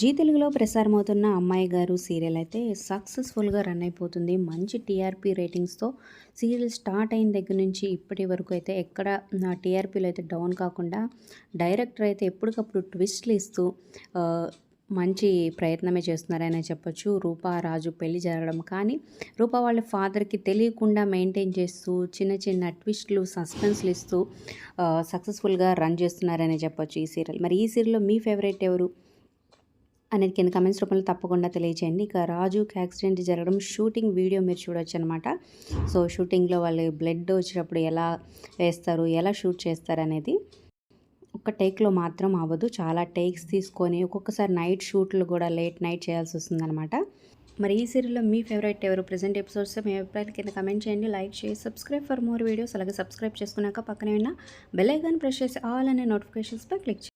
G తెలుగులో ప్రసారమవుతున్న అమ్మాయి గారు సీరియల్ అయితే సక్సెస్ఫుల్గా రన్ అయిపోతుంది. మంచి టీఆర్పీ రేటింగ్స్తో సీరియల్ స్టార్ట్ అయిన దగ్గర నుంచి ఇప్పటి వరకు అయితే ఎక్కడ నా టీఆర్పీలు అయితే డౌన్ కాకుండా డైరెక్టర్ అయితే ఎప్పటికప్పుడు ట్విస్ట్లు ఇస్తూ ఆ, మంచి ప్రయత్నమే చేస్తున్నారనే చెప్పొచ్చు. రూపా రాజు పెళ్లి జరగడం కానీ రూపా వాళ్ళ ఫాదర్కి తెలియకుండా మెయింటైన్ చేస్తూ చిన్న చిన్న ట్విస్ట్లు సస్పెన్స్లు ఇస్తూ సక్సెస్ఫుల్గా రన్ చేస్తున్నారనే చెప్పొచ్చు ఈ సీరియల్. మరి ఈ సీరియల్లో మీ ఫేవరెట్ ఎవరు అనేది కింద కమెంట్స్ రూపంలో తప్పకుండా తెలియచేయండి. ఇక రాజుకి యాక్సిడెంట్ జరగడం షూటింగ్ వీడియో మీరు చూడొచ్చు అనమాట. సో షూటింగ్లో వాళ్ళు బ్లడ్ వచ్చినప్పుడు ఎలా వేస్తారు, ఎలా షూట్ చేస్తారు అనేది ఒక టేక్లో మాత్రం అవ్వదు. చాలా టేక్స్ తీసుకొని ఒక్కొక్కసారి నైట్ షూట్లు కూడా లేట్ నైట్ చేయాల్సి వస్తుందన్నమాట. మరి ఈ సీరియల్లో మీ ఫేవరెట్ ఎవరు? ప్రెజెంట్ ఎపిసోడ్స్ మీ అభిప్రాయాలు కింద కమెంట్ చేయండి, లైక్ చేసి సబ్స్క్రైబ్ ఫర్ మోర్ వీడియోస్. అలాగే సబ్స్క్రైబ్ చేసుకున్నాక పక్కనే ఉన్న బెల్ ఐకాన్ ప్రెస్ చేసి ఆల్ అనే నోటిఫికేషన్స్పై క్లిక్ చేయండి.